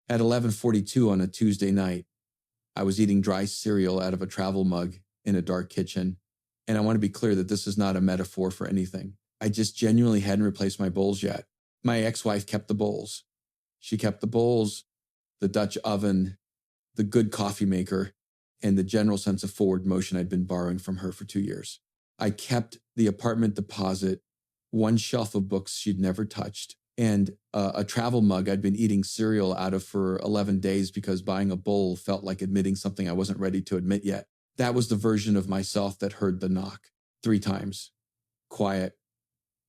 At 11:42 on a Tuesday night, I was eating dry cereal out of a travel mug in a dark kitchen. And I want to be clear that this is not a metaphor for anything. I just genuinely hadn't replaced my bowls yet. My ex-wife kept the bowls. She kept the bowls, the Dutch oven, the good coffee maker, and the general sense of forward motion I'd been borrowing from her for 2 years. I kept the apartment deposit, one shelf of books she'd never touched, and a travel mug I'd been eating cereal out of for 11 days because buying a bowl felt like admitting something I wasn't ready to admit yet. That was the version of myself that heard the knock 3 times. Quiet.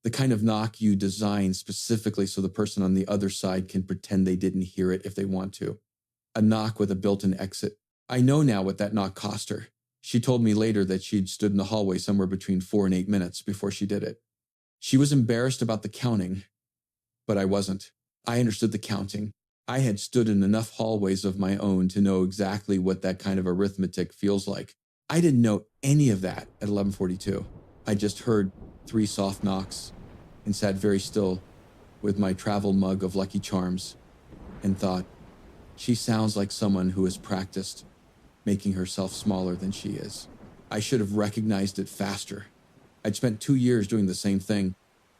The kind of knock you design specifically so the person on the other side can pretend they didn't hear it if they want to. A knock with a built-in exit. I know now what that knock cost her. She told me later that she'd stood in the hallway somewhere between 4 and 8 minutes before she did it. She was embarrassed about the counting, but I wasn't. I understood the counting. I had stood in enough hallways of my own to know exactly what that kind of arithmetic feels like. I didn't know any of that at 11:42. I just heard 3 soft knocks and sat very still with my travel mug of Lucky Charms and thought, she sounds like someone who has practiced making herself smaller than she is. I should have recognized it faster. I'd spent 2 years doing the same thing,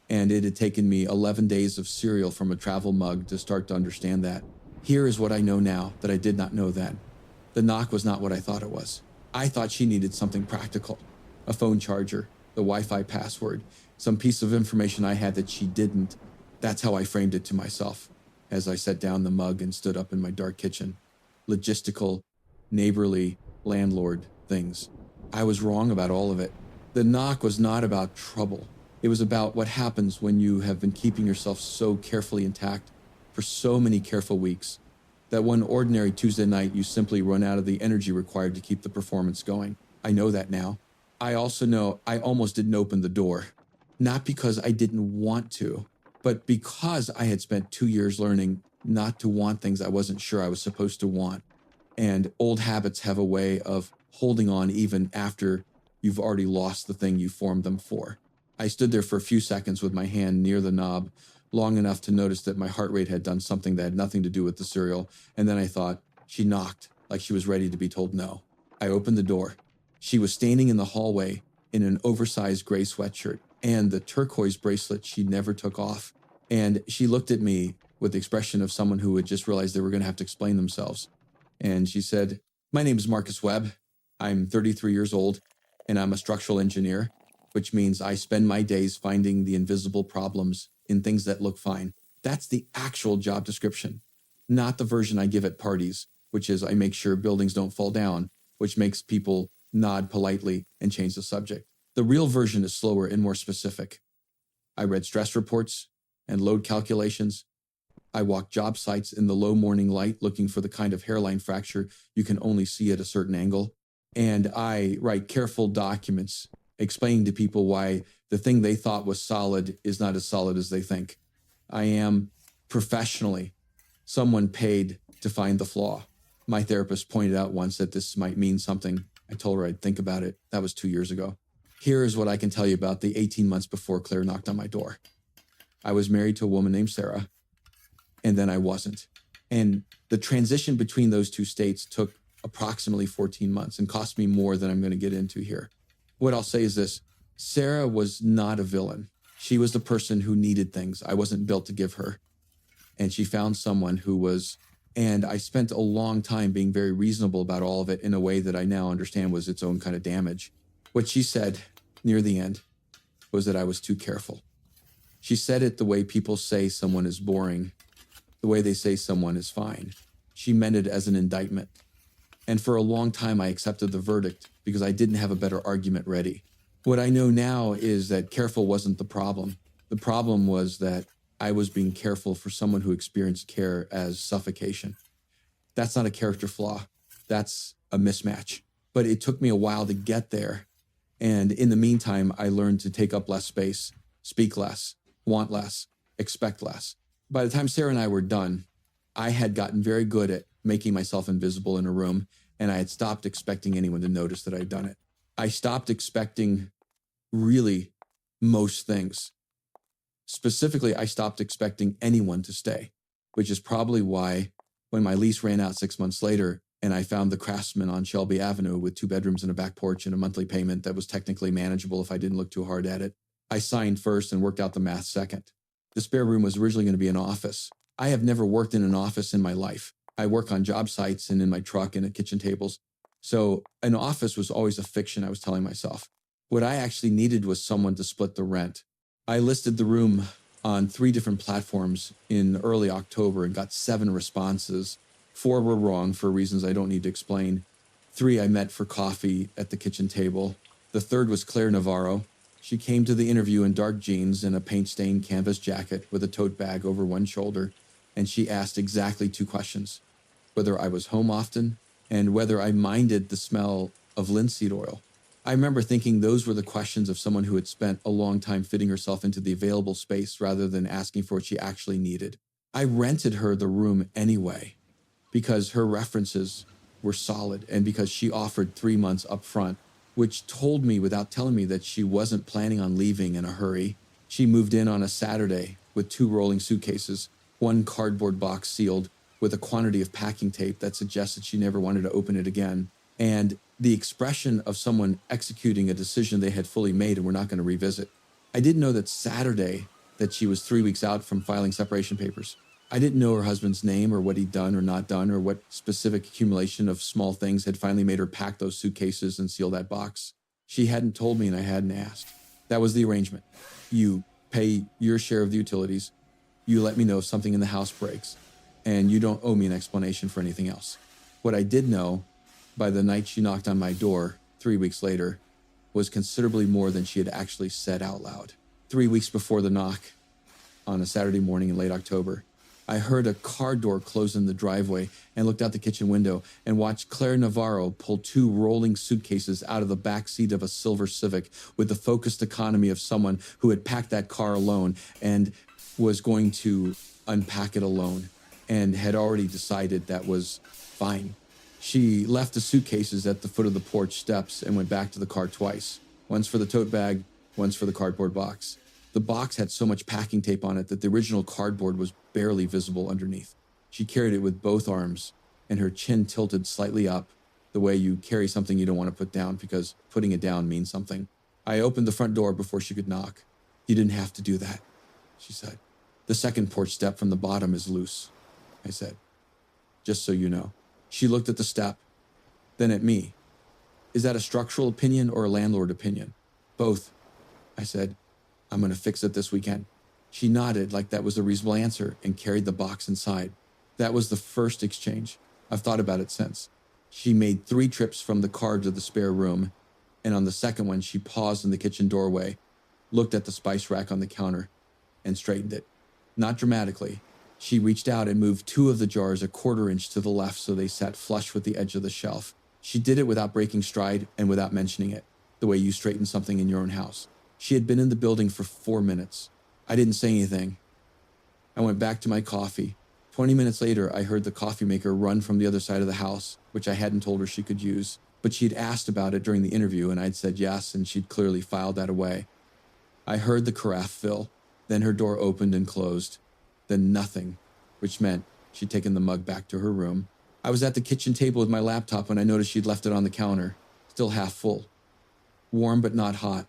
and it had taken me 11 days of cereal from a travel mug to start to understand that. Here is what I know now that I did not know then. The knock was not what I thought it was. I thought she needed something practical, a phone charger, the Wi-Fi password, some piece of information I had that she didn't. That's how I framed it to myself as I set down the mug and stood up in my dark kitchen. Logistical, neighborly, landlord things. I was wrong about all of it. The knock was not about trouble. It was about what happens when you have been keeping yourself so carefully intact for so many careful weeks that one ordinary Tuesday night you simply run out of the energy required to keep the performance going. I know that now. I also know I almost didn't open the door. Not because I didn't want to, but because I had spent 2 years learning not to want things I wasn't sure I was supposed to want. And old habits have a way of holding on even after you've already lost the thing you formed them for. I stood there for a few seconds with my hand near the knob, long enough to notice that my heart rate had done something that had nothing to do with the cereal, and then I thought, she knocked, like she was ready to be told no. I opened the door. She was standing in the hallway in an oversized gray sweatshirt and the turquoise bracelet she never took off, and she looked at me with the expression of someone who had just realized they were going to have to explain themselves. And she said, "My name is Marcus Webb. I'm 33 years old, and I'm a structural engineer, which means I spend my days finding the invisible problems in things that look fine." That's the actual job description, not the version I give at parties, which is I make sure buildings don't fall down, which makes people nod politely and change the subject. The real version is slower and more specific. I read stress reports and load calculations. I walk job sites in the low morning light looking for the kind of hairline fracture you can only see at a certain angle. And I write careful documents explaining to people why the thing they thought was solid is not as solid as they think. I am, professionally, someone paid to find the flaw. My therapist pointed out once that this might mean something. I told her I'd think about it. That was 2 years ago. Here is what I can tell you about the 18 months before Claire knocked on my door. I was married to a woman named Sarah, and then I wasn't. And the transition between those two states took approximately 14 months and cost me more than I'm going to get into here. What I'll say is this: Sarah was not a villain. She was the person who needed things I wasn't built to give her. And she found someone who was, and I spent a long time being very reasonable about all of it in a way that I now understand was its own kind of damage. What she said near the end was that I was too careful. She said it the way people say someone is boring, the way they say someone is fine. She meant it as an indictment. And for a long time, I accepted the verdict because I didn't have a better argument ready. What I know now is that careful wasn't the problem. The problem was that I was being careful for someone who experienced care as suffocation. That's not a character flaw. That's a mismatch. But it took me a while to get there. And in the meantime, I learned to take up less space, speak less, want less, expect less. By the time Sarah and I were done, I had gotten very good at making myself invisible in a room, and I had stopped expecting anyone to notice that I'd done it. I stopped expecting really most things. Specifically, I stopped expecting anyone to stay, which is probably why When my lease ran out 6 months later, and I found the Craftsman on Shelby Avenue with 2 bedrooms and a back porch and a monthly payment that was technically manageable if I didn't look too hard at it, I signed first and worked out the math second. The spare room was originally going to be an office. I have never worked in an office in my life. I work on job sites and in my truck and at kitchen tables. So an office was always a fiction, I was telling myself. What I actually needed was someone to split the rent. I listed the room on 3 different platforms in early October and got 7 responses. 4 were wrong for reasons I don't need to explain. 3 I met for coffee at the kitchen table. The third was Claire Navarro. She came to the interview in dark jeans and a paint-stained canvas jacket with a tote bag over one shoulder, and she asked exactly 2 questions: whether I was home often and whether I minded the smell of linseed oil. I remember thinking those were the questions of someone who had spent a long time fitting herself into the available space rather than asking for what she actually needed. I rented her the room anyway because her references were solid and because she offered 3 months up front, which told me without telling me that she wasn't planning on leaving in a hurry. She moved in on a Saturday with 2 rolling suitcases, 1 cardboard box sealed with a quantity of packing tape that suggested she never wanted to open it again, and the expression of someone executing a decision they had fully made and were not going to revisit. I didn't know that Saturday that she was 3 weeks out from filing separation papers. I didn't know her husband's name or what he'd done or not done or what specific accumulation of small things had finally made her pack those suitcases and seal that box. She hadn't told me and I hadn't asked. That was the arrangement. You pay your share of the utilities. You let me know if something in the house breaks. And you don't owe me an explanation for anything else. What I did know by the night she knocked on my door 3 weeks later was considerably more than she had actually said out loud. 3 weeks before the knock, on a Saturday morning in late October, I heard a car door close in the driveway and looked out the kitchen window and watched Claire Navarro pull 2 rolling suitcases out of the back seat of a silver Civic with the focused economy of someone who had packed that car alone and was going to unpack it alone and had already decided that was fine. She left the suitcases at the foot of the porch steps and went back to the car twice, once for the tote bag, once for the cardboard box. The box had so much packing tape on it that the original cardboard was barely visible underneath. She carried it with both arms, and her chin tilted slightly up, the way you carry something you don't want to put down because putting it down means something. I opened the front door before she could knock. "You didn't have to do that," she said. "The second porch step from the bottom is loose," I said. "Just so you know." She looked at the step, then at me. "Is that a structural opinion or a landlord opinion?" "Both," I said. "I'm going to fix it this weekend." She nodded like that was a reasonable answer and carried the box inside. That was the first exchange. I've thought about it since. She made 3 trips from the car to the spare room, and on the second one, she paused in the kitchen doorway, looked at the spice rack on the counter, and straightened it. Not dramatically. She reached out and moved 2 of the jars a 1/4 inch to the left so they sat flush with the edge of the shelf. She did it without breaking stride and without mentioning it, the way you straighten something in your own house. She had been in the building for 4 minutes. I didn't say anything. I went back to my coffee. 20 minutes later, I heard the coffee maker run from the other side of the house, which I hadn't told her she could use. But she'd asked about it during the interview, and I'd said yes, and she'd clearly filed that away. I heard the carafe fill. Then her door opened and closed. Then nothing, which meant she'd taken the mug back to her room. I was at the kitchen table with my laptop when I noticed she'd left it on the counter, still half full. Warm but not hot.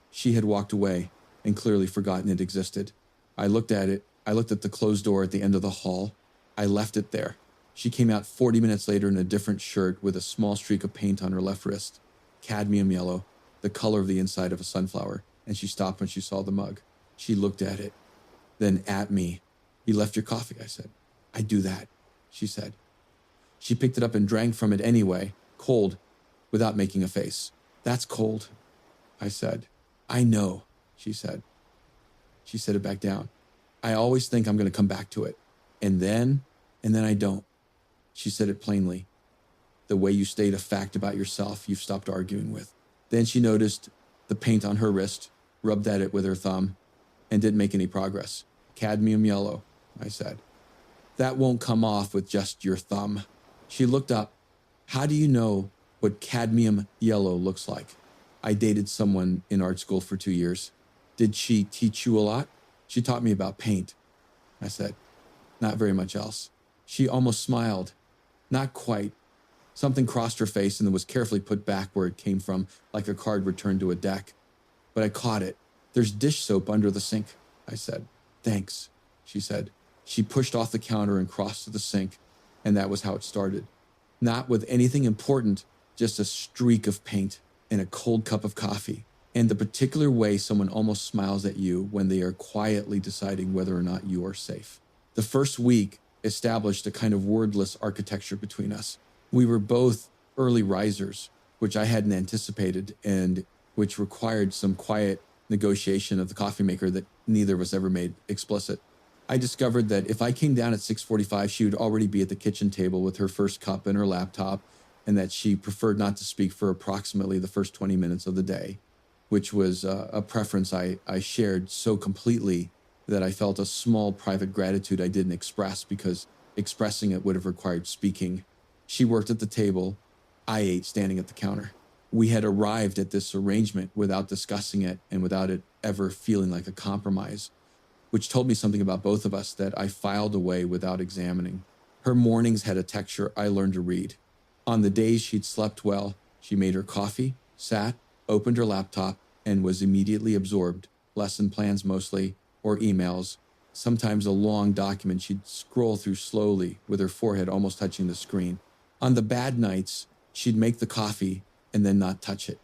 She had walked away and clearly forgotten it existed. I looked at it. I looked at the closed door at the end of the hall. I left it there. She came out 40 minutes later in a different shirt with a small streak of paint on her left wrist. Cadmium yellow, the color of the inside of a sunflower, and she stopped when she saw the mug. She looked at it, then at me. "You left your coffee," I said. "I do that," she said. She picked it up and drank from it anyway, cold, without making a face. "That's cold," I said. "I know," she said. She set it back down. "I always think I'm going to come back to it. And then I don't." She said it plainly. "The way you state a fact about yourself, you've stopped arguing with." Then she noticed the paint on her wrist, rubbed at it with her thumb, and didn't make any progress. "Cadmium yellow," I said. "That won't come off with just your thumb." She looked up. "How do you know what cadmium yellow looks like?" "I dated someone in art school for 2 years." "Did she teach you a lot?" "She taught me about paint," I said. "Not very much else." She almost smiled. Not quite. Something crossed her face and then was carefully put back where it came from, like a card returned to a deck. But I caught it. There's dish soap under the sink, I said. Thanks, she said. She pushed off the counter and crossed to the sink, and that was how it started. Not with anything important, just a streak of paint and a cold cup of coffee, and the particular way someone almost smiles at you when they are quietly deciding whether or not you are safe. The first week established a kind of wordless architecture between us. We were both early risers, which I hadn't anticipated, and which required some quiet negotiation of the coffee maker that neither of us ever made explicit. I discovered that if I came down at 6:45, she would already be at the kitchen table with her first cup and her laptop, and that she preferred not to speak for approximately the first 20 minutes of the day, which was a preference I shared so completely that I felt a small private gratitude I didn't express because expressing it would have required speaking. She worked at the table. I ate standing at the counter. We had arrived at this arrangement without discussing it and without it ever feeling like a compromise, which told me something about both of us that I filed away without examining. Her mornings had a texture I learned to read. On the days she'd slept well, she made her coffee, sat, opened her laptop, and was immediately absorbed, lesson plans mostly, or emails, sometimes a long document she'd scroll through slowly with her forehead almost touching the screen. On the bad nights, she'd make the coffee and then not touch it.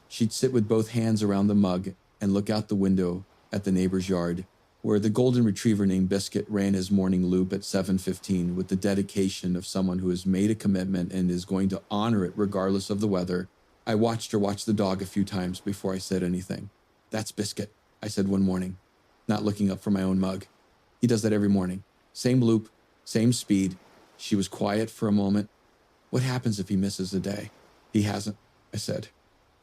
She'd sit with both hands around the mug and look out the window at the neighbor's yard, where the golden retriever named Biscuit ran his morning loop at 7:15 with the dedication of someone who has made a commitment and is going to honor it regardless of the weather. I watched her watch the dog a few times before I said anything. That's Biscuit, I said one morning, not looking up from my own mug. He does that every morning. Same loop, same speed. She was quiet for a moment. What happens if he misses a day? He hasn't, I said.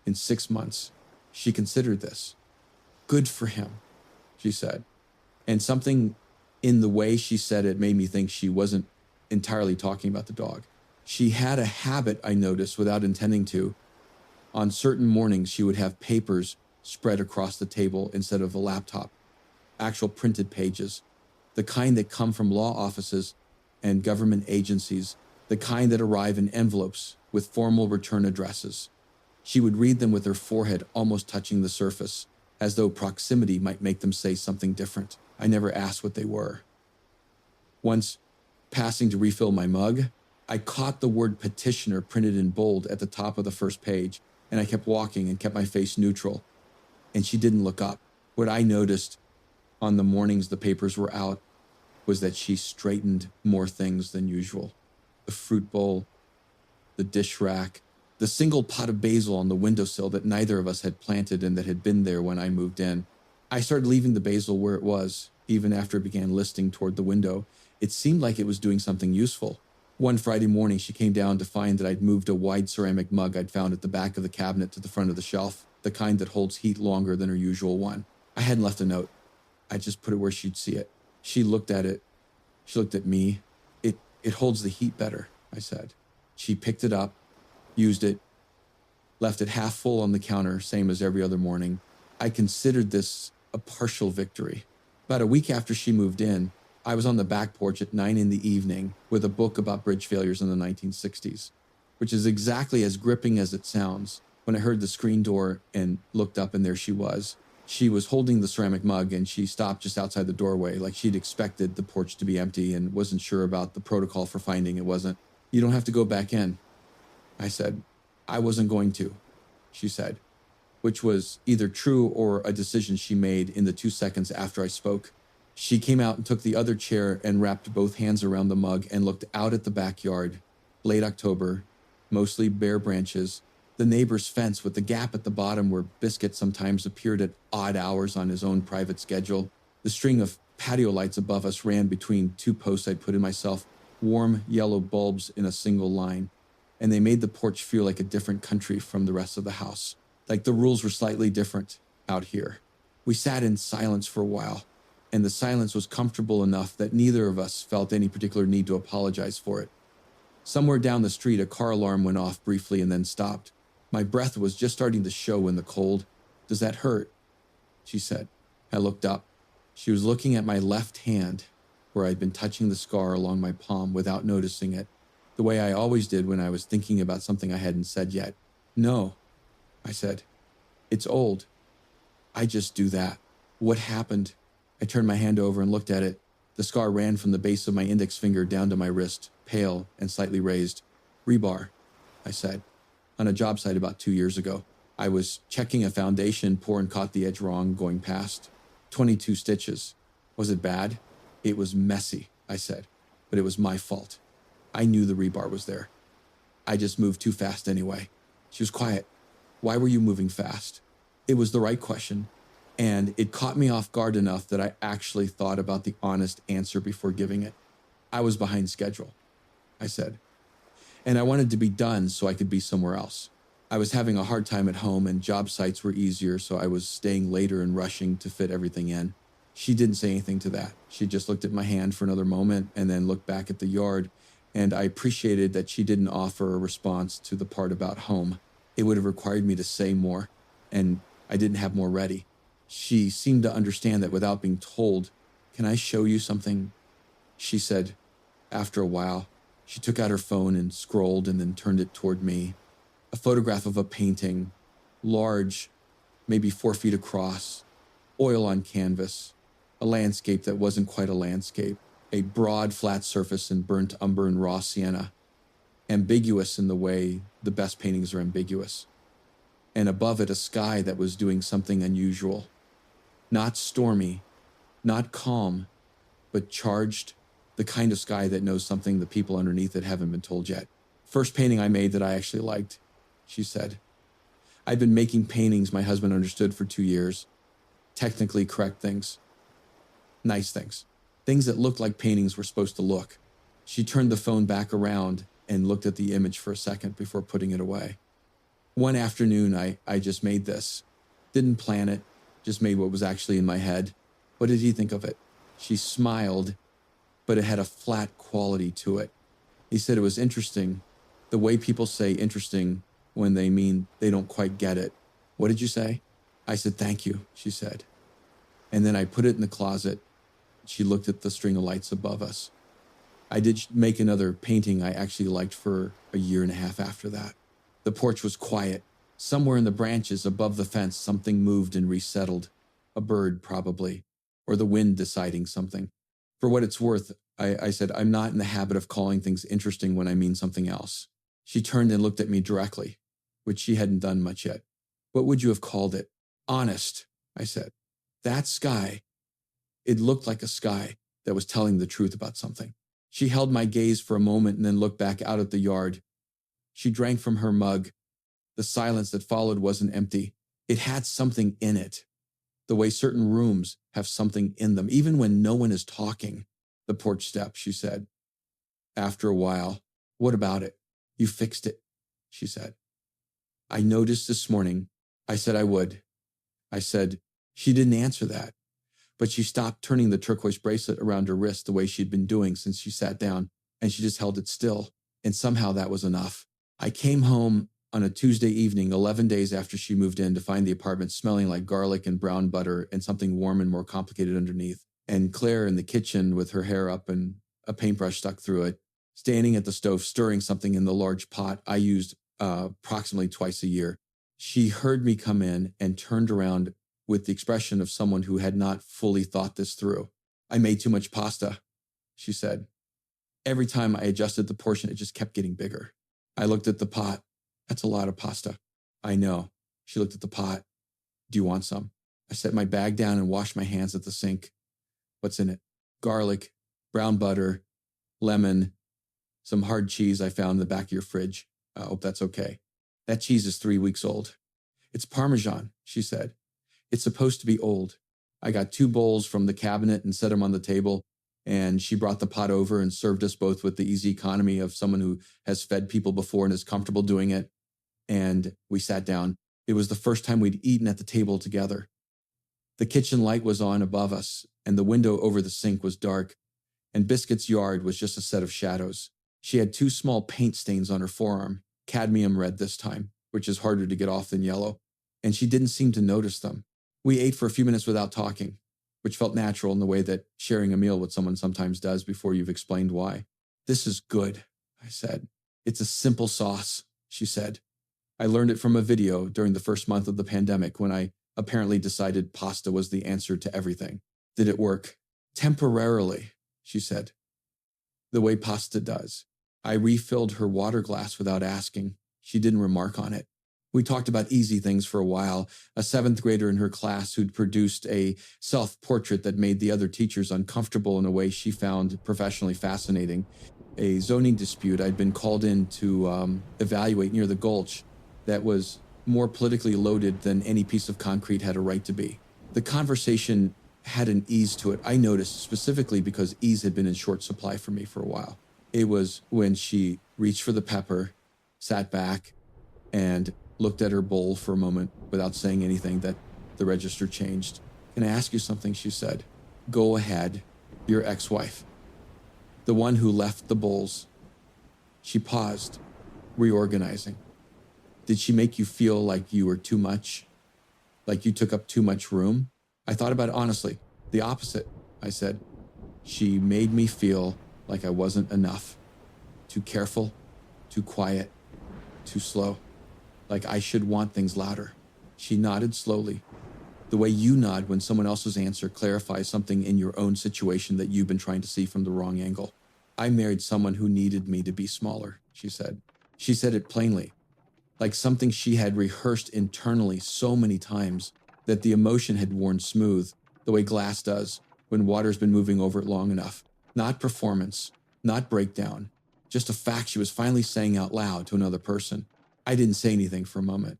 In 6 months. She considered this. Good for him, she said. And something in the way she said it made me think she wasn't entirely talking about the dog. She had a habit, I noticed, without intending to. On certain mornings, she would have papers spread across the table instead of a laptop. Actual printed pages. The kind that come from law offices and government agencies. The kind that arrive in envelopes with formal return addresses. She would read them with her forehead almost touching the surface, as though proximity might make them say something different. I never asked what they were. Once, passing to refill my mug, I caught the word petitioner printed in bold at the top of the first page, and I kept walking and kept my face neutral. And she didn't look up. What I noticed on the mornings the papers were out was that she straightened more things than usual. The fruit bowl, the dish rack, the single pot of basil on the windowsill that neither of us had planted and that had been there when I moved in. I started leaving the basil where it was, even after it began listing toward the window. It seemed like it was doing something useful. One Friday morning, she came down to find that I'd moved a wide ceramic mug I'd found at the back of the cabinet to the front of the shelf, the kind that holds heat longer than her usual one. I hadn't left a note. I just put it where she'd see it. She looked at it. She looked at me. It holds the heat better, I said. She picked it up, used it, left it half full on the counter, same as every other morning. I considered this a partial victory. About a week after she moved in, I was on the back porch at 9 p.m. with a book about bridge failures in the 1960s, which is exactly as gripping as it sounds. When I heard the screen door and looked up, and there she was. She was holding the ceramic mug, and she stopped just outside the doorway, like she'd expected the porch to be empty and wasn't sure about the protocol for finding it wasn't. You don't have to go back in, I said. I wasn't going to, she said, which was either true or a decision she made in the 2 seconds after I spoke. She came out and took the other chair and wrapped both hands around the mug and looked out at the backyard. Late October, mostly bare branches, the neighbor's fence with the gap at the bottom where Biscuit sometimes appeared at odd hours on his own private schedule. The string of patio lights above us ran between 2 posts I'd put in myself, warm yellow bulbs in a single line, and they made the porch feel like a different country from the rest of the house. Like the rules were slightly different out here. We sat in silence for a while, and the silence was comfortable enough that neither of us felt any particular need to apologize for it. Somewhere down the street, a car alarm went off briefly and then stopped. My breath was just starting to show in the cold. Does that hurt? She said. I looked up. She was looking at my left hand. where I'd been touching the scar along my palm without noticing it, the way I always did when I was thinking about something I hadn't said yet. "No," I said. "It's old. I just do that." "What happened?" I turned my hand over and looked at it. The scar ran from the base of my index finger down to my wrist, pale and slightly raised. "Rebar," I said, "on a job site about 2 years ago. I was checking a foundation pour and caught the edge wrong going past. 22 stitches. Was it bad?" "It was messy," I said, "but it was my fault. I knew the rebar was there. I just moved too fast anyway." She was quiet. "Why were you moving fast?" It was the right question, and it caught me off guard enough that I actually thought about the honest answer before giving it. "I was behind schedule," I said, "and I wanted to be done so I could be somewhere else. I was having a hard time at home and job sites were easier, so I was staying later and rushing to fit everything in." She didn't say anything to that. She just looked at my hand for another moment and then looked back at the yard, and I appreciated that she didn't offer a response to the part about home. It would have required me to say more, and I didn't have more ready. She seemed to understand that without being told. "Can I show you something?" she said. After a while, she took out her phone and scrolled and then turned it toward me. A photograph of a painting, large, maybe 4 feet across, oil on canvas, a landscape that wasn't quite a landscape, a broad, flat surface in burnt umber and raw sienna, ambiguous in the way the best paintings are ambiguous. And above it, a sky that was doing something unusual. Not stormy, not calm, but charged, the kind of sky that knows something the people underneath it haven't been told yet. "First painting I made that I actually liked," she said. "I'd been making paintings my husband understood for 2 years. Technically correct things. Nice things. Things that looked like paintings were supposed to look." She turned the phone back around and looked at the image for a second before putting it away. "One afternoon, I just made this. Didn't plan it, just made what was actually in my head. What did he think of it?" She smiled, but it had a flat quality to it. "He said it was interesting, the way people say interesting when they mean they don't quite get it." "What did you say?" I said, "Thank you," she said. And then I put it in the closet. She looked at the string of lights above us. I did make another painting I actually liked for a year and a half after that. The porch was quiet. Somewhere in the branches above the fence, something moved and resettled. A bird, probably, or the wind deciding something. For what it's worth, I said, "I'm not in the habit of calling things interesting when I mean something else." She turned and looked at me directly, which she hadn't done much yet. "What would you have called it?" "Honest," I said. "That sky, it looked like a sky that was telling the truth about something." She held my gaze for a moment and then looked back out at the yard. She drank from her mug. The silence that followed wasn't empty. It had something in it, the way certain rooms have something in them, even when no one is talking. "The porch step," she said. After a while, "What about it?" "You fixed it," she said. "I noticed this morning." I said I would. I said, she didn't answer that, but she stopped turning the turquoise bracelet around her wrist the way she'd been doing since she sat down, and she just held it still, and somehow that was enough. I came home on a Tuesday evening, 11 days after she moved in, to find the apartment smelling like garlic and brown butter and something warm and more complicated underneath, and Claire in the kitchen with her hair up and a paintbrush stuck through it, standing at the stove stirring something in the large pot I used approximately twice a year. She heard me come in and turned around with the expression of someone who had not fully thought this through. "I made too much pasta," she said. "Every time I adjusted the portion, it just kept getting bigger." I looked at the pot. "That's a lot of pasta." "I know." She looked at the pot. "Do you want some?" I set my bag down and washed my hands at the sink. "What's in it?" "Garlic, brown butter, lemon, some hard cheese I found in the back of your fridge. I hope that's okay." "That cheese is 3 weeks old." "It's Parmesan," she said. "It's supposed to be old." I got 2 bowls from the cabinet and set them on the table, and she brought the pot over and served us both with the easy economy of someone who has fed people before and is comfortable doing it. And we sat down. It was the first time we'd eaten at the table together. The kitchen light was on above us, and the window over the sink was dark, and Biscuit's yard was just a set of shadows. She had 2 small paint stains on her forearm, cadmium red this time, which is harder to get off than yellow, and she didn't seem to notice them. We ate for a few minutes without talking. which felt natural in the way that sharing a meal with someone sometimes does before you've explained why. "This is good," I said. "It's a simple sauce," she said. "I learned it from a video during the first month of the pandemic when I apparently decided pasta was the answer to everything. Did it work?" "Temporarily," she said. "The way pasta does." I refilled her water glass without asking. She didn't remark on it. We talked about easy things for a while. A seventh grader in her class who'd produced a self-portrait that made the other teachers uncomfortable in a way she found professionally fascinating. A zoning dispute I'd been called in to evaluate near the Gulch that was more politically loaded than any piece of concrete had a right to be. The conversation had an ease to it, I noticed, specifically because ease had been in short supply for me for a while. It was when she reached for the pepper, sat back, and looked at her bowl for a moment without saying anything that the register changed. "Can I ask you something?" she said. "Go ahead. Your ex-wife. The one who left the bowls." She paused, reorganizing. "Did she make you feel like you were too much? Like you took up too much room?" I thought about it honestly. "The opposite," I said. "She made me feel like I wasn't enough. Too careful, too quiet, too slow. Like I should want things louder." She nodded slowly. The way you nod when someone else's answer clarifies something in your own situation that you've been trying to see from the wrong angle. "I married someone who needed me to be smaller," she said. She said it plainly, like something she had rehearsed internally so many times that the emotion had worn smooth, the way glass does when water's been moving over it long enough. Not performance, not breakdown, just a fact she was finally saying out loud to another person. I didn't say anything for a moment.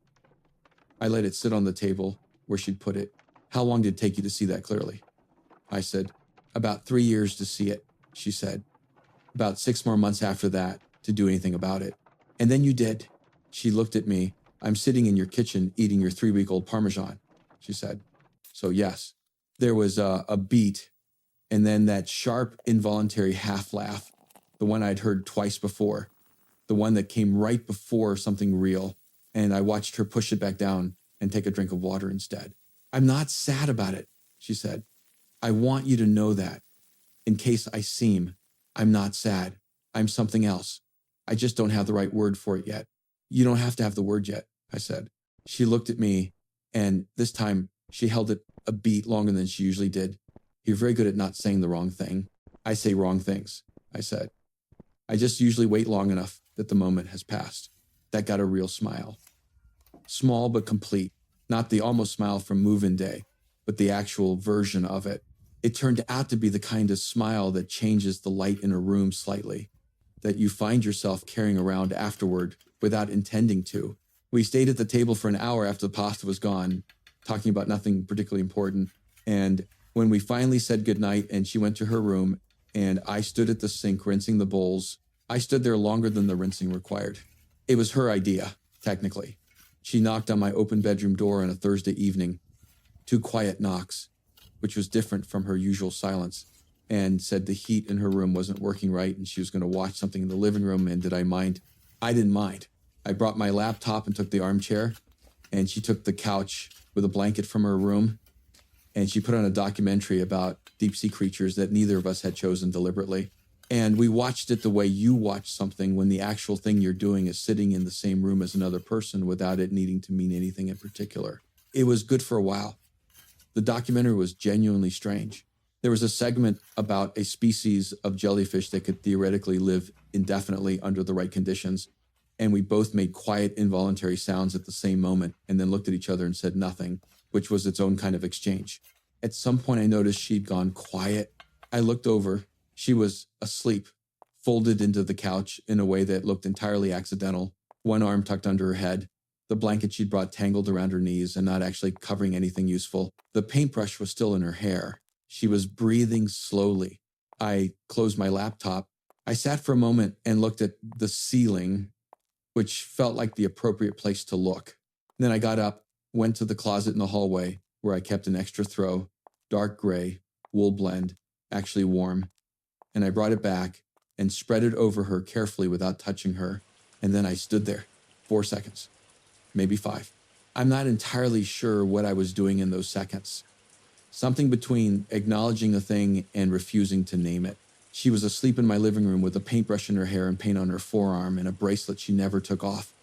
I let it sit on the table where she'd put it. "How long did it take you to see that clearly?" I said. "About 3 years to see it," she said. "About 6 more months after that to do anything about it. And then you did." She looked at me. "I'm sitting in your kitchen eating your 3-week-old Parmesan," she said. "So yes." There was a beat, and then that sharp, involuntary half laugh, the one I'd heard twice before, the one that came right before something real, and I watched her push it back down and take a drink of water instead. "I'm not sad about it," she said. "I want you to know that. In case I seem, I'm not sad. I'm something else. I just don't have the right word for it yet." "You don't have to have the word yet," I said. She looked at me, and this time she held it a beat longer than she usually did. "You're very good at not saying the wrong thing." "I say wrong things," I said. "I just usually wait long enough that the moment has passed." That got a real smile. Small but complete, not the almost smile from move-in day, but the actual version of it. It turned out to be the kind of smile that changes the light in a room slightly, that you find yourself carrying around afterward without intending to. We stayed at the table for an hour after the pasta was gone, talking about nothing particularly important, and when we finally said goodnight and she went to her room and I stood at the sink rinsing the bowls, I stood there longer than the rinsing required. It was her idea, technically. She knocked on my open bedroom door on a Thursday evening, 2 quiet knocks, which was different from her usual silence, and said the heat in her room wasn't working right and she was going to watch something in the living room, and did I mind? I didn't mind. I brought my laptop and took the armchair, and she took the couch with a blanket from her room, and she put on a documentary about deep-sea creatures that neither of us had chosen deliberately. And we watched it the way you watch something when the actual thing you're doing is sitting in the same room as another person without it needing to mean anything in particular. It was good for a while. The documentary was genuinely strange. There was a segment about a species of jellyfish that could theoretically live indefinitely under the right conditions, and we both made quiet, involuntary sounds at the same moment and then looked at each other and said nothing, which was its own kind of exchange. At some point, I noticed she'd gone quiet. I looked over. She was asleep, folded into the couch in a way that looked entirely accidental, one arm tucked under her head, the blanket she'd brought tangled around her knees and not actually covering anything useful. The paintbrush was still in her hair. She was breathing slowly. I closed my laptop. I sat for a moment and looked at the ceiling, which felt like the appropriate place to look. Then I got up, went to the closet in the hallway where I kept an extra throw, dark gray, wool blend, actually warm, and I brought it back and spread it over her carefully without touching her, and then I stood there, 4 seconds, maybe 5. I'm not entirely sure what I was doing in those seconds. Something between acknowledging a thing and refusing to name it. She was asleep in my living room with a paintbrush in her hair and paint on her forearm and a bracelet she never took off.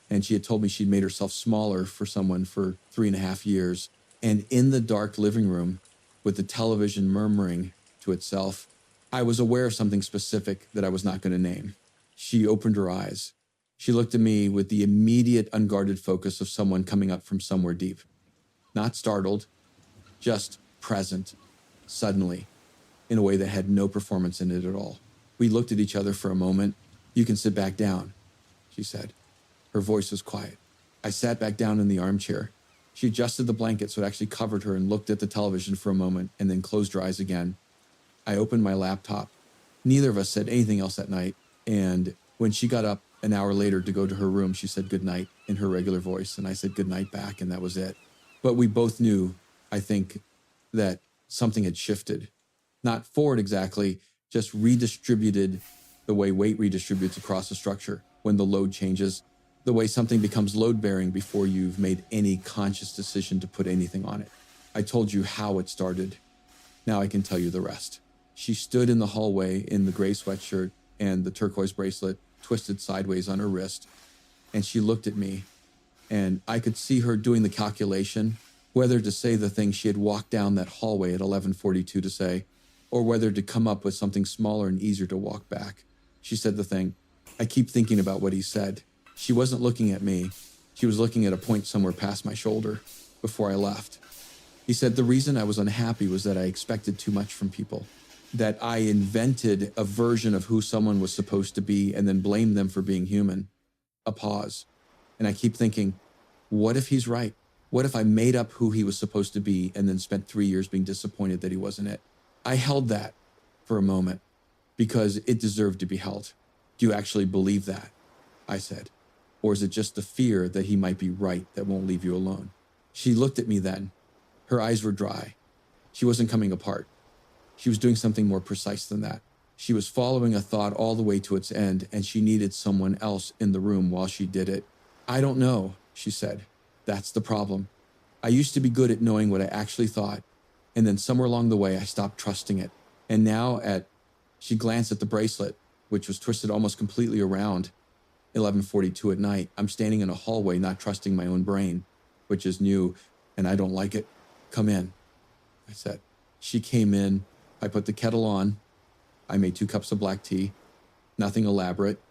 And she had told me she'd made herself smaller for someone for 3.5 years. And in the dark living room, with the television murmuring to itself, I was aware of something specific that I was not going to name. She opened her eyes. She looked at me with the immediate, unguarded focus of someone coming up from somewhere deep. Not startled, just present, suddenly, in a way that had no performance in it at all. We looked at each other for a moment. "You can sit back down," she said. Her voice was quiet. I sat back down in the armchair. She adjusted the blanket so it actually covered her and looked at the television for a moment and then closed her eyes again. I opened my laptop. Neither of us said anything else that night, and when she got up an hour later to go to her room, she said goodnight in her regular voice, and I said goodnight back, and that was it. But we both knew, I think, that something had shifted. Not forward exactly, just redistributed the way weight redistributes across the structure when the load changes, the way something becomes load-bearing before you've made any conscious decision to put anything on it. I told you how it started. Now I can tell you the rest. She stood in the hallway in the gray sweatshirt and the turquoise bracelet twisted sideways on her wrist, and she looked at me, and I could see her doing the calculation, whether to say the thing she had walked down that hallway at 11:42 to say, or whether to come up with something smaller and easier to walk back. She said the thing. I keep thinking about what he said. She wasn't looking at me. She was looking at a point somewhere past my shoulder before I left. He said the reason I was unhappy was that I expected too much from people, that I invented a version of who someone was supposed to be and then blamed them for being human. A pause. And I keep thinking, what if he's right? What if I made up who he was supposed to be and then spent 3 years being disappointed that he wasn't it? I held that for a moment because it deserved to be held. Do you actually believe that? I said. Or is it just the fear that he might be right that won't leave you alone? She looked at me then. Her eyes were dry. She wasn't coming apart. She was doing something more precise than that. She was following a thought all the way to its end, and she needed someone else in the room while she did it. I don't know, she said. That's the problem. I used to be good at knowing what I actually thought, and then somewhere along the way, I stopped trusting it. And now she glanced at the bracelet, which was twisted almost completely around, 11:42 at night. I'm standing in a hallway not trusting my own brain, which is new, and I don't like it. Come in, I said. She came in. I put the kettle on. I made 2 cups of black tea. Nothing elaborate,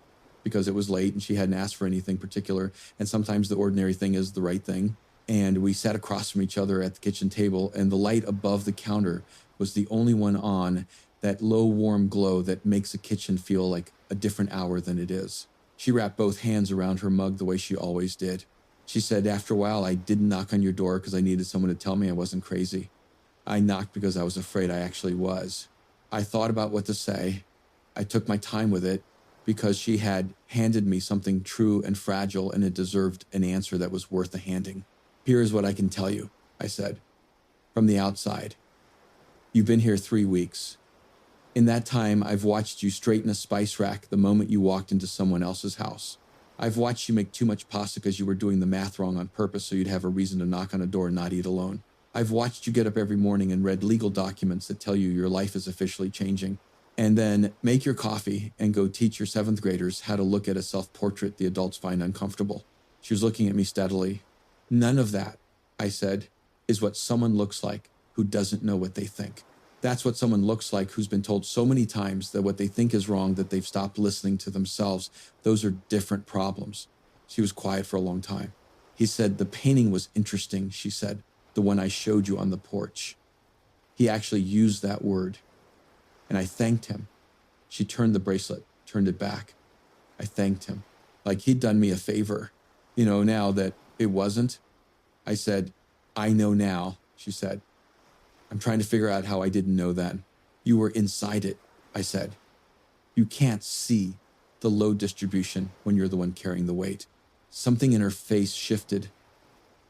because it was late and she hadn't asked for anything particular, and sometimes the ordinary thing is the right thing. And we sat across from each other at the kitchen table, and the light above the counter was the only one on, that low, warm glow that makes a kitchen feel like a different hour than it is. She wrapped both hands around her mug the way she always did. She said, after a while, I didn't knock on your door because I needed someone to tell me I wasn't crazy. I knocked because I was afraid I actually was. I thought about what to say. I took my time with it because she had handed me something true and fragile, and it deserved an answer that was worth the handing. Here is what I can tell you, I said, from the outside. You've been here 3 weeks. In that time, I've watched you straighten a spice rack the moment you walked into someone else's house. I've watched you make too much pasta because you were doing the math wrong on purpose so you'd have a reason to knock on a door and not eat alone. I've watched you get up every morning and read legal documents that tell you your life is officially changing, and then make your coffee and go teach your 7th graders how to look at a self-portrait the adults find uncomfortable. She was looking at me steadily. None of that, I said, is what someone looks like who doesn't know what they think. That's what someone looks like who's been told so many times that what they think is wrong that they've stopped listening to themselves. Those are different problems. She was quiet for a long time. He said, the painting was interesting, she said, the one I showed you on the porch. He actually used that word. And I thanked him. She turned the bracelet, turned it back. I thanked him, like he'd done me a favor. Now that it wasn't. I said, I know now, she said. I'm trying to figure out how I didn't know then. You were inside it, I said. You can't see the load distribution when you're the one carrying the weight. Something in her face shifted.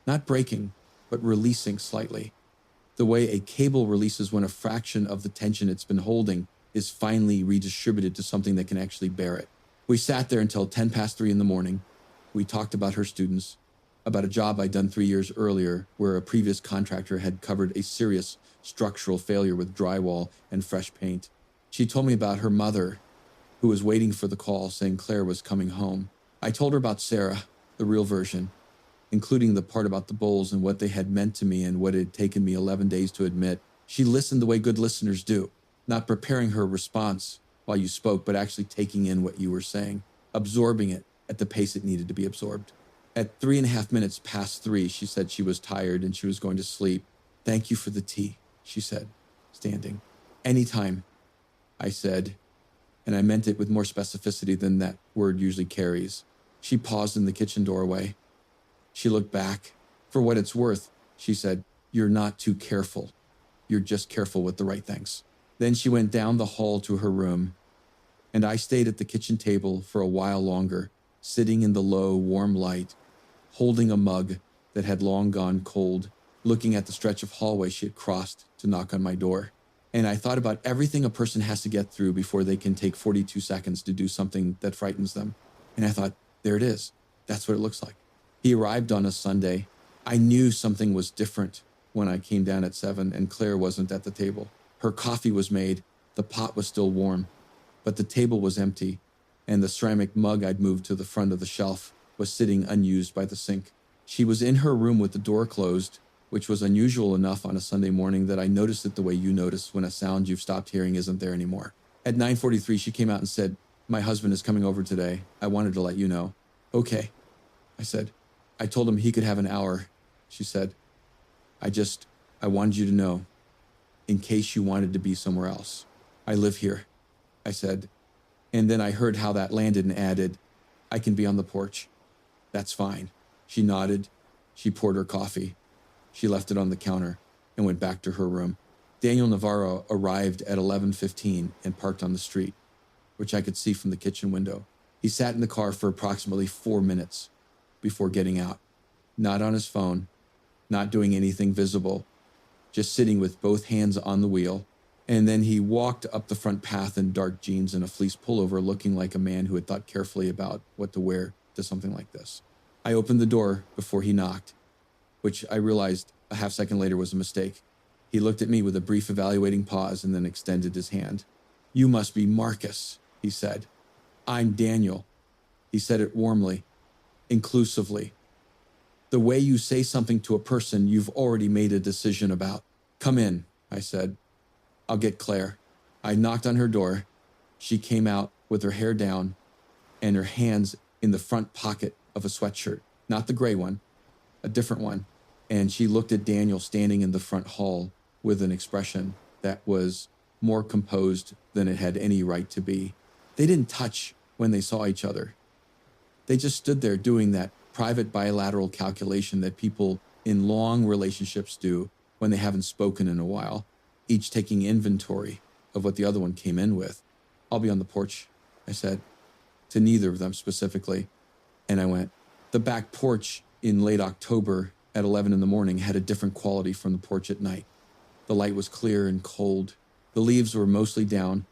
Not breaking, but releasing slightly. The way a cable releases when a fraction of the tension it's been holding is finally redistributed to something that can actually bear it. We sat there until 3:10 in the morning. We talked about her students, about a job I'd done 3 years earlier where a previous contractor had covered a serious structural failure with drywall and fresh paint. She told me about her mother, who was waiting for the call saying Claire was coming home. I told her about Sarah, the real version, including the part about the bowls and what they had meant to me and what it had taken me 11 days to admit. She listened the way good listeners do, not preparing her response while you spoke, but actually taking in what you were saying, absorbing it at the pace it needed to be absorbed. At 3.5 minutes past 3, she said she was tired and she was going to sleep. "Thank you for the tea," she said, standing. "Anytime," I said, and I meant it with more specificity than that word usually carries. She paused in the kitchen doorway. She looked back. "For what it's worth," she said, "you're not too careful. You're just careful with the right things." Then she went down the hall to her room, and I stayed at the kitchen table for a while longer, sitting in the low, warm light, holding a mug that had long gone cold, looking at the stretch of hallway she had crossed to knock on my door. And I thought about everything a person has to get through before they can take 42 seconds to do something that frightens them. And I thought, there it is. That's what it looks like. He arrived on a Sunday. I knew something was different when I came down at 7 and Claire wasn't at the table. Her coffee was made, the pot was still warm, but the table was empty, and the ceramic mug I'd moved to the front of the shelf was sitting unused by the sink. She was in her room with the door closed, which was unusual enough on a Sunday morning that I noticed it the way you notice when a sound you've stopped hearing isn't there anymore. At 9:43, she came out and said, "My husband is coming over today. I wanted to let you know." "Okay," I said. "I told him he could have an hour," she said. I wanted you to know, in case you wanted to be somewhere else. I live here," I said. And then I heard how that landed and added, "I can be on the porch." "That's fine." She nodded. She poured her coffee. She left it on the counter and went back to her room. Daniel Navarro arrived at 11:15 and parked on the street, which I could see from the kitchen window. He sat in the car for approximately 4 minutes before getting out, not on his phone, not doing anything visible, just sitting with both hands on the wheel. And then he walked up the front path in dark jeans and a fleece pullover, looking like a man who had thought carefully about what to wear to something like this. I opened the door before he knocked, which I realized a half second later was a mistake. He looked at me with a brief evaluating pause and then extended his hand. "You must be Marcus," he said. "I'm Daniel." He said it warmly, inclusively. The way you say something to a person you've already made a decision about. "Come in," I said. "I'll get Claire." I knocked on her door. She came out with her hair down and her hands in the front pocket of a sweatshirt, not the gray one, a different one. And she looked at Daniel standing in the front hall with an expression that was more composed than it had any right to be. They didn't touch when they saw each other. They just stood there doing that private bilateral calculation that people in long relationships do when they haven't spoken in a while, each taking inventory of what the other one came in with. "I'll be on the porch," I said, to neither of them specifically. And I went. The back porch in late October at 11 in the morning had a different quality from the porch at night. The light was clear and cold. The leaves were mostly down,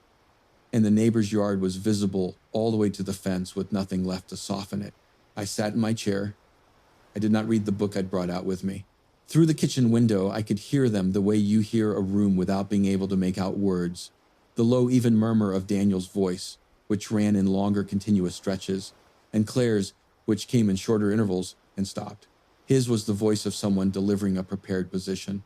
and the neighbor's yard was visible all the way to the fence with nothing left to soften it. I sat in my chair. I did not read the book I'd brought out with me. Through the kitchen window, I could hear them the way you hear a room without being able to make out words. The low, even murmur of Daniel's voice, which ran in longer, continuous stretches, and Claire's, which came in shorter intervals and stopped. His was the voice of someone delivering a prepared position.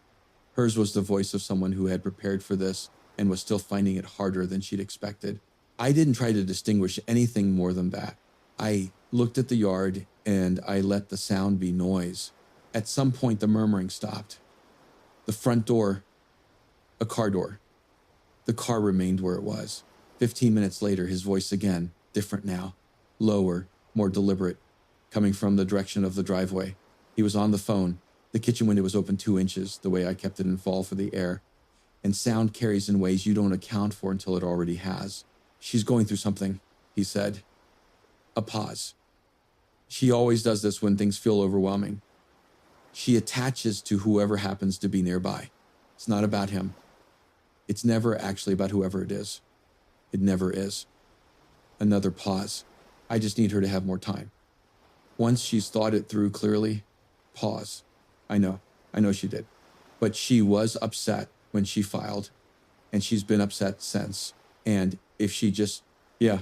Hers was the voice of someone who had prepared for this and was still finding it harder than she'd expected. I didn't try to distinguish anything more than that. I looked at the yard and I let the sound be noise. At some point, the murmuring stopped. The front door, a car door. The car remained where it was. 15 minutes later, his voice again, different now, lower, more deliberate, coming from the direction of the driveway. He was on the phone. The kitchen window was open 2 inches, the way I kept it in fall for the air. And sound carries in ways you don't account for until it already has. "She's going through something," he said. A pause. "She always does this when things feel overwhelming. She attaches to whoever happens to be nearby. It's not about him. It's never actually about whoever it is. It never is." Another pause. "I just need her to have more time. Once she's thought it through clearly." Pause. I know she did. But she was upset when she filed, and she's been upset since. And if she just, yeah,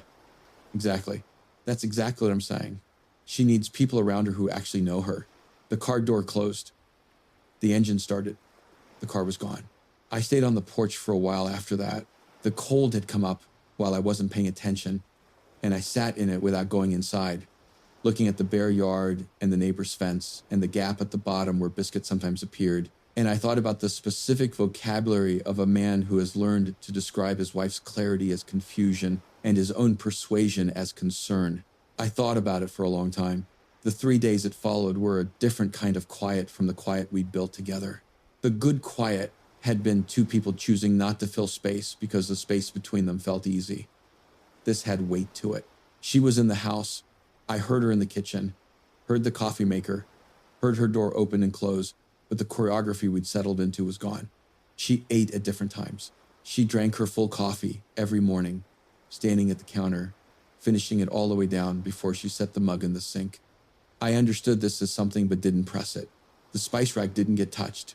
exactly. That's exactly what I'm saying. She needs people around her who actually know her. The car door closed. The engine started. The car was gone. I stayed on the porch for a while after that. The cold had come up while I wasn't paying attention, and I sat in it without going inside, looking at the bare yard and the neighbor's fence and the gap at the bottom where Biscuit sometimes appeared. And I thought about the specific vocabulary of a man who has learned to describe his wife's clarity as confusion and his own persuasion as concern. I thought about it for a long time. The 3 days that followed were a different kind of quiet from the quiet we'd built together. The good quiet had been two people choosing not to fill space because the space between them felt easy. This had weight to it. She was in the house. I heard her in the kitchen, heard the coffee maker, heard her door open and close, but the choreography we'd settled into was gone. She ate at different times. She drank her full coffee every morning, standing at the counter, finishing it all the way down before she set the mug in the sink. I understood this as something but didn't press it. The spice rack didn't get touched.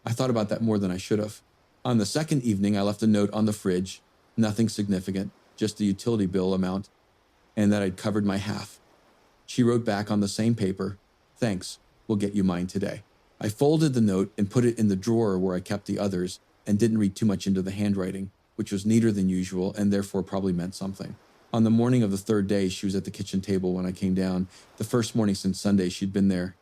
I thought about that more than I should have. On the second evening, I left a note on the fridge, nothing significant, just the utility bill amount, and that I'd covered my half. She wrote back on the same paper, "Thanks, we'll get you mine today." I folded the note and put it in the drawer where I kept the others and didn't read too much into the handwriting, which was neater than usual and therefore probably meant something. On the morning of the third day, she was at the kitchen table when I came down. The first morning since Sunday she'd been there.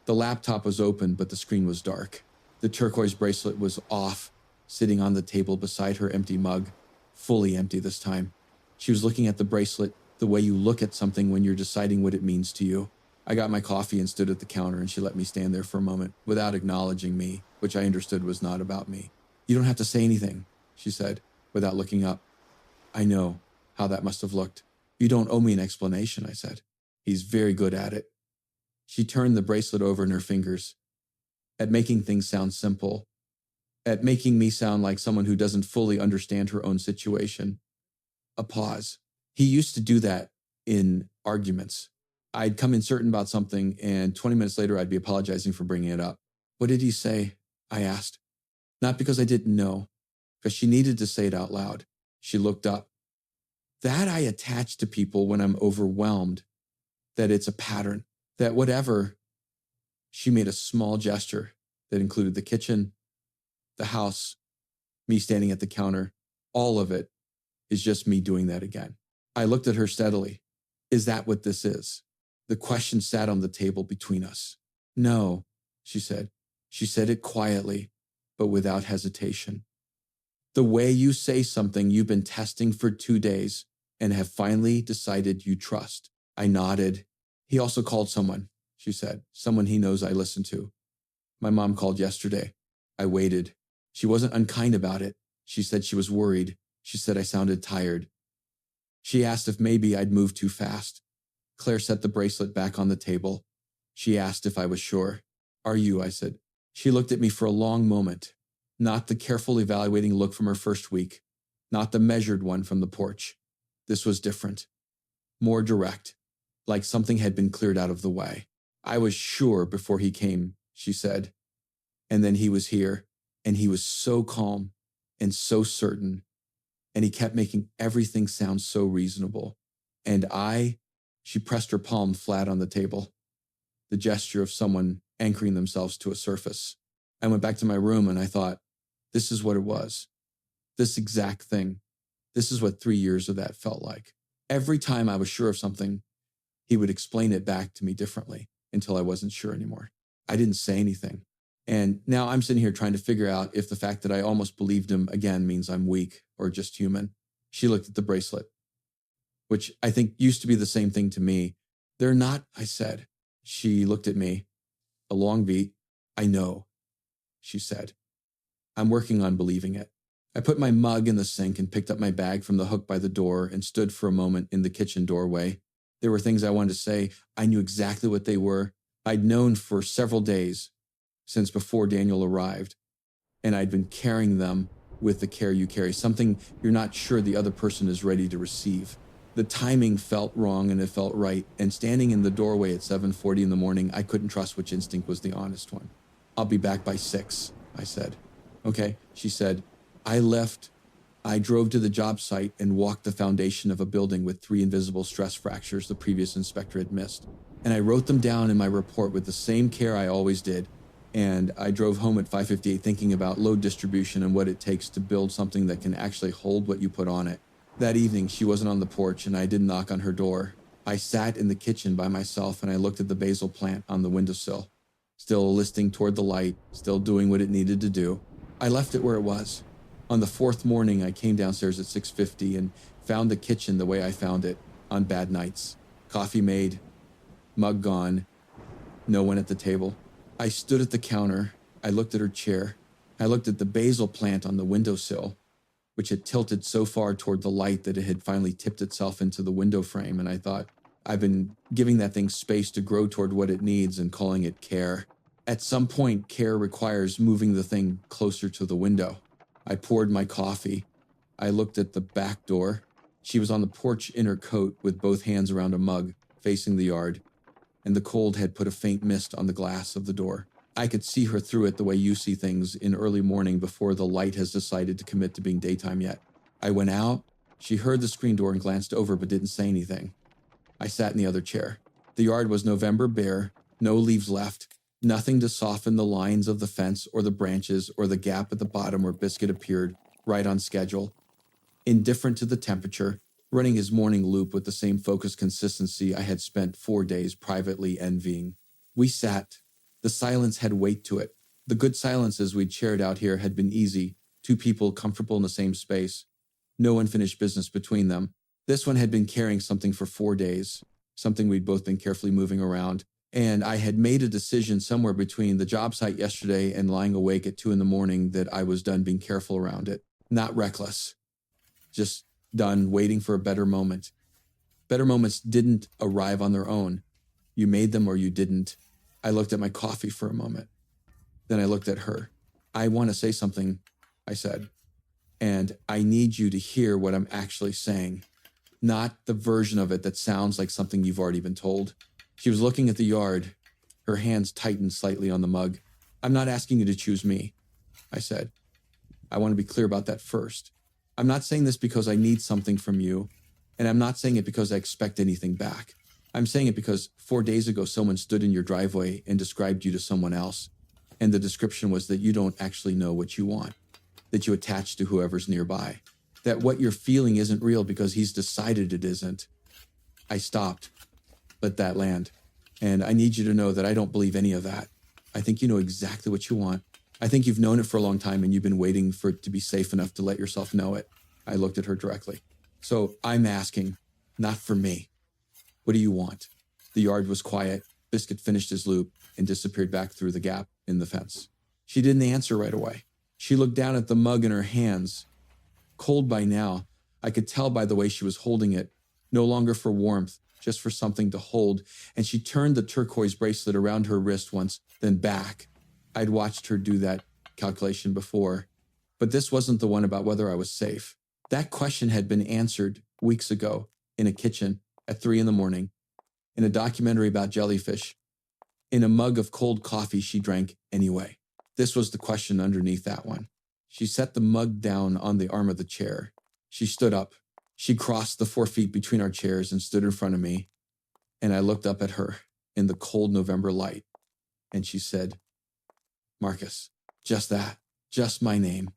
The laptop was open, but the screen was dark. The turquoise bracelet was off, sitting on the table beside her empty mug, fully empty this time. She was looking at the bracelet the way you look at something when you're deciding what it means to you. I got my coffee and stood at the counter, and she let me stand there for a moment without acknowledging me, which I understood was not about me. "You don't have to say anything," she said, without looking up. "I know how that must have looked." "You don't owe me an explanation," I said. "He's very good at it." She turned the bracelet over in her fingers, at making things sound simple, at making me sound like someone who doesn't fully understand her own situation. A pause. He used to do that in arguments. I'd come in certain about something, and 20 minutes later I'd be apologizing for bringing it up. "What did he say?" I asked. Not because I didn't know, because she needed to say it out loud. She looked up. That I attach to people when I'm overwhelmed, that it's a pattern, that whatever. She made a small gesture that included the kitchen, the house, me standing at the counter. All of it is just me doing that again. I looked at her steadily. "Is that what this is?" The question sat on the table between us. "No," she said. She said it quietly, but without hesitation. "The way you say something you've been testing for 2 days and have finally decided you trust." I nodded. "He also called someone," she said, "someone he knows I listen to. My mom called yesterday." I waited. She wasn't unkind about it. She said she was worried. She said I sounded tired. She asked if maybe I'd moved too fast. Claire set the bracelet back on the table. She asked if I was sure. "Are you?" I said. She looked at me for a long moment, not the careful evaluating look from her first week, not the measured one from the porch. This was different, more direct, like something had been cleared out of the way. "I was sure before he came," she said. "And then he was here, and he was so calm and so certain, and he kept making everything sound so reasonable. And she pressed her palm flat on the table, the gesture of someone anchoring themselves to a surface. I went back to my room and I thought, this is what it was. This exact thing. This is what 3 years of that felt like. Every time I was sure of something, he would explain it back to me differently until I wasn't sure anymore. I didn't say anything. And now I'm sitting here trying to figure out if the fact that I almost believed him again means I'm weak or just human. She looked at the bracelet, which I think used to be the same thing to me. "They're not," I said. She looked at me, a long beat. "I know," she said. "I'm working on believing it." I put my mug in the sink and picked up my bag from the hook by the door and stood for a moment in the kitchen doorway. There were things I wanted to say. I knew exactly what they were. I'd known for several days, since before Daniel arrived, and I'd been carrying them with the care you carry, something you're not sure the other person is ready to receive. The timing felt wrong and it felt right, and standing in the doorway at 7:40 in the morning, I couldn't trust which instinct was the honest one. "I'll be back by 6, I said. Okay, she said, I drove to the job site and walked the foundation of a building with 3 invisible stress fractures the previous inspector had missed. And I wrote them down in my report with the same care I always did. And I drove home at 5:58 thinking about load distribution and what it takes to build something that can actually hold what you put on it. That evening, she wasn't on the porch and I didn't knock on her door. I sat in the kitchen by myself and I looked at the basil plant on the windowsill, still listing toward the light, still doing what it needed to do. I left it where it was. On the 4th morning, I came downstairs at 6:50 and found the kitchen the way I found it on bad nights. Coffee made, mug gone, no one at the table. I stood at the counter. I looked at her chair. I looked at the basil plant on the windowsill, which had tilted so far toward the light that it had finally tipped itself into the window frame. And I thought, I've been giving that thing space to grow toward what it needs and calling it care. At some point, care requires moving the thing closer to the window. I poured my coffee. I looked at the back door. She was on the porch in her coat with both hands around a mug, facing the yard, and the cold had put a faint mist on the glass of the door. I could see her through it the way you see things in early morning before the light has decided to commit to being daytime yet. I went out. She heard the screen door and glanced over but didn't say anything. I sat in the other chair. The yard was November bare, no leaves left, nothing to soften the lines of the fence or the branches or the gap at the bottom where Biscuit appeared, right on schedule. Indifferent to the temperature, running his morning loop with the same focused consistency I had spent 4 days privately envying. We sat. The silence had weight to it. The good silences we'd shared out here had been easy, 2 people comfortable in the same space. No unfinished business between them. This one had been carrying something for 4 days, something we'd both been carefully moving around. And I had made a decision somewhere between the job site yesterday and lying awake at 2 a.m. that I was done being careful around it. Not reckless. Just done waiting for a better moment. Better moments didn't arrive on their own. You made them or you didn't. I looked at my coffee for a moment. Then I looked at her. I want to say something, I said. And I need you to hear what I'm actually saying. Not the version of it that sounds like something you've already been told. She was looking at the yard. Her hands tightened slightly on the mug. I'm not asking you to choose me, I said. I want to be clear about that first. I'm not saying this because I need something from you, and I'm not saying it because I expect anything back. I'm saying it because 4 days ago someone stood in your driveway and described you to someone else, and the description was that you don't actually know what you want, that you attach to whoever's nearby, that what you're feeling isn't real because he's decided it isn't. I stopped. Let that land. And I need you to know that I don't believe any of that. I think you know exactly what you want. I think you've known it for a long time and you've been waiting for it to be safe enough to let yourself know it. I looked at her directly. So I'm asking, not for me. What do you want? The yard was quiet. Biscuit finished his loop and disappeared back through the gap in the fence. She didn't answer right away. She looked down at the mug in her hands. Cold by now, I could tell by the way she was holding it, no longer for warmth, just for something to hold, and she turned the turquoise bracelet around her wrist once, then back. I'd watched her do that calculation before, but this wasn't the one about whether I was safe. That question had been answered weeks ago in a kitchen at 3 a.m, in a documentary about jellyfish, in a mug of cold coffee she drank anyway. This was the question underneath that one. She set the mug down on the arm of the chair. She stood up. She crossed the 4 feet between our chairs and stood in front of me, and I looked up at her in the cold November light, and she said, Marcus, just that, just my name.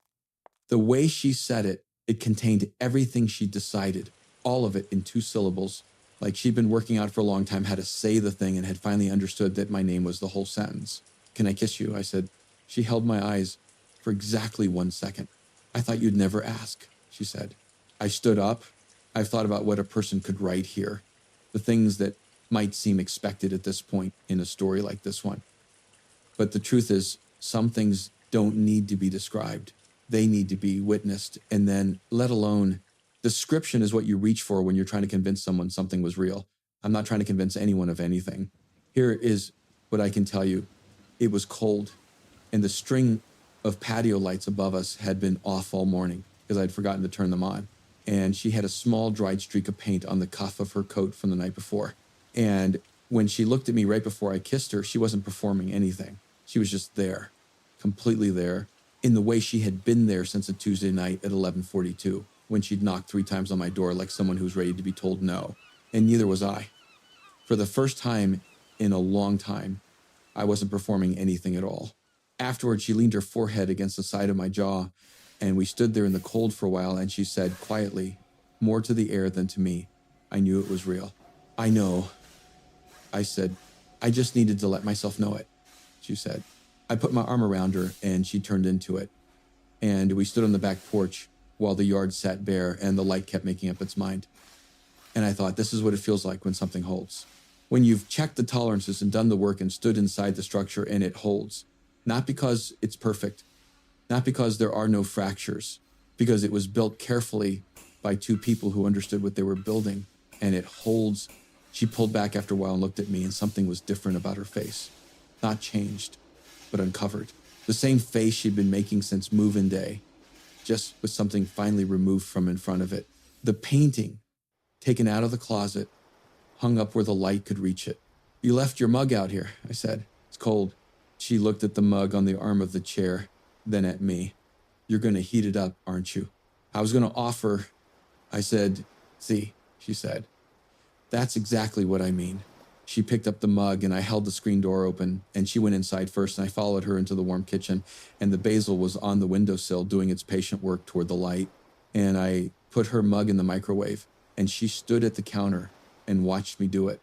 The way she said it, it contained everything she decided, all of it in 2 syllables, like she'd been working out for a long time how to say the thing and had finally understood that my name was the whole sentence. Can I kiss you? I said. She held my eyes for exactly 1 second. I thought you'd never ask, she said. I stood up. I've thought about what a person could write here, the things that might seem expected at this point in a story like this one. But the truth is, some things don't need to be described. They need to be witnessed, and then, let alone, description is what you reach for when you're trying to convince someone something was real. I'm not trying to convince anyone of anything. Here is what I can tell you. It was cold, and the string of patio lights above us had been off all morning because I'd forgotten to turn them on. And she had a small dried streak of paint on the cuff of her coat from the night before. And when she looked at me right before I kissed her, she wasn't performing anything. She was just there, completely there, in the way she had been there since a Tuesday night at 11:42, when she'd knocked 3 times on my door like someone who's ready to be told no. And neither was I. For the first time in a long time, I wasn't performing anything at all. Afterward, she leaned her forehead against the side of my jaw, and we stood there in the cold for a while, and she said quietly, more to the air than to me, I knew it was real. I know. I said, I just needed to let myself know it, she said. I put my arm around her, and she turned into it. And we stood on the back porch while the yard sat bare and the light kept making up its mind. And I thought, this is what it feels like when something holds. When you've checked the tolerances and done the work and stood inside the structure and it holds. Not because it's perfect, not because there are no fractures, because it was built carefully by 2 people who understood what they were building, and it holds. She pulled back after a while and looked at me, and something was different about her face. Not changed, but uncovered. The same face she'd been making since move-in day, just with something finally removed from in front of it. The painting, taken out of the closet, hung up where the light could reach it. You left your mug out here, I said. It's cold. She looked at the mug on the arm of the chair, then at me. You're going to heat it up, aren't you? I was going to offer. I said, see, she said. That's exactly what I mean. She picked up the mug and I held the screen door open, and she went inside first, and I followed her into the warm kitchen, and the basil was on the windowsill doing its patient work toward the light. And I put her mug in the microwave, and she stood at the counter and watched me do it.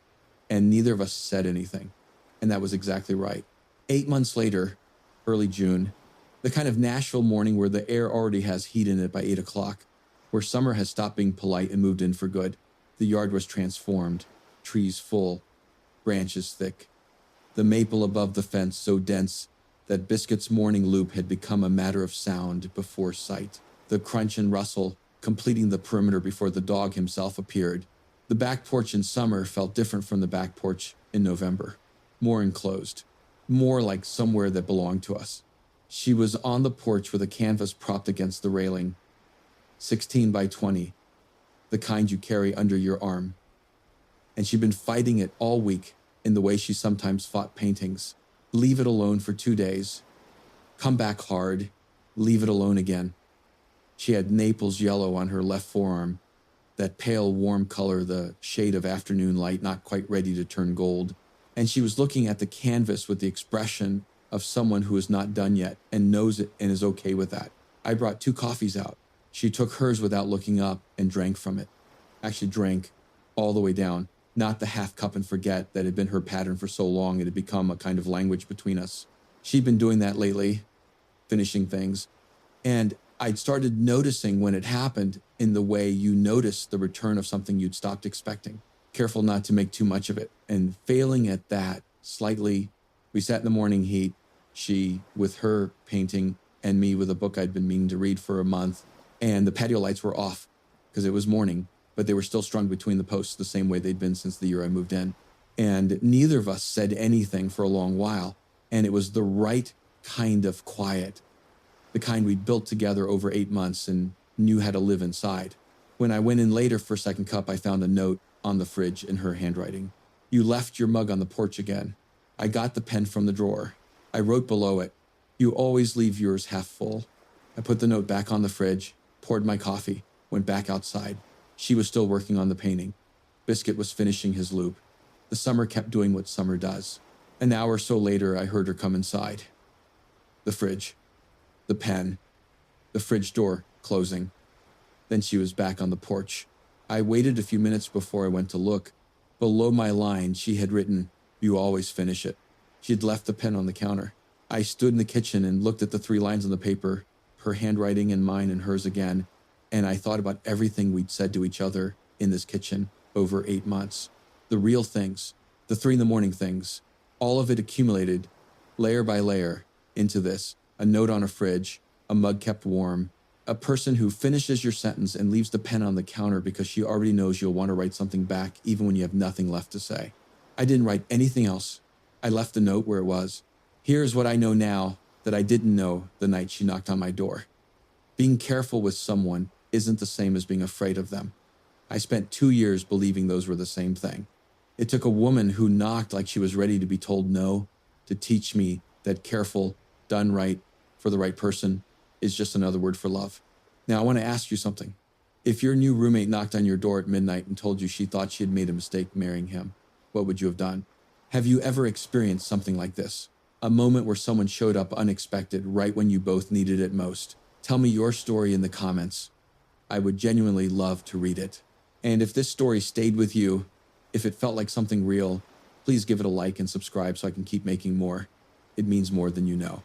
And neither of us said anything. And that was exactly right. 8 months later, early June, the kind of Nashville morning where the air already has heat in it by 8 o'clock, where summer has stopped being polite and moved in for good. The yard was transformed, trees full, branches thick. The maple above the fence so dense that Biscuit's morning loop had become a matter of sound before sight. The crunch and rustle completing the perimeter before the dog himself appeared. The back porch in summer felt different from the back porch in November. More enclosed, more like somewhere that belonged to us. She was on the porch with a canvas propped against the railing, 16 by 20, the kind you carry under your arm. And she'd been fighting it all week in the way she sometimes fought paintings. Leave it alone for 2 days, come back hard, leave it alone again. She had Naples yellow on her left forearm, that pale, warm color, the shade of afternoon light not quite ready to turn gold. And she was looking at the canvas with the expression of someone who is not done yet and knows it and is okay with that. I brought 2 coffees out. She took hers without looking up and drank from it. Actually drank all the way down, not the half cup and forget that had been her pattern for so long it had become a kind of language between us. She'd been doing that lately, finishing things. And I'd started noticing when it happened in the way you notice the return of something you'd stopped expecting. Careful not to make too much of it. And failing at that slightly, we sat in the morning heat, she with her painting and me with a book I'd been meaning to read for a month. And the patio lights were off because it was morning, but they were still strung between the posts the same way they'd been since the year I moved in. And neither of us said anything for a long while. And it was the right kind of quiet, the kind we'd built together over 8 months and knew how to live inside. When I went in later for a second cup, I found a note on the fridge in her handwriting. You left your mug on the porch again. I got the pen from the drawer. I wrote below it, you always leave yours half full. I put the note back on the fridge, poured my coffee, went back outside. She was still working on the painting. Biscuit was finishing his loop. The summer kept doing what summer does. An hour or so later, I heard her come inside. The fridge, the pen, the fridge door closing. Then she was back on the porch. I waited a few minutes before I went to look. Below my line, she had written, you always finish it. She had left the pen on the counter. I stood in the kitchen and looked at the 3 lines on the paper, her handwriting and mine and hers again, and I thought about everything we'd said to each other in this kitchen over 8 months. The real things, the 3 a.m. things, all of it accumulated, layer by layer, into this. A note on a fridge, a mug kept warm, a person who finishes your sentence and leaves the pen on the counter because she already knows you'll want to write something back even when you have nothing left to say. I didn't write anything else. I left the note where it was. Here's what I know now that I didn't know the night she knocked on my door. Being careful with someone isn't the same as being afraid of them. I spent 2 years believing those were the same thing. It took a woman who knocked like she was ready to be told no to teach me that careful, done right, for the right person, is just another word for love. Now, I want to ask you something. If your new roommate knocked on your door at midnight and told you she thought she had made a mistake marrying him, what would you have done? Have you ever experienced something like this? A moment where someone showed up unexpected right when you both needed it most? Tell me your story in the comments. I would genuinely love to read it. And if this story stayed with you, if it felt like something real, please give it a like and subscribe so I can keep making more. It means more than you know.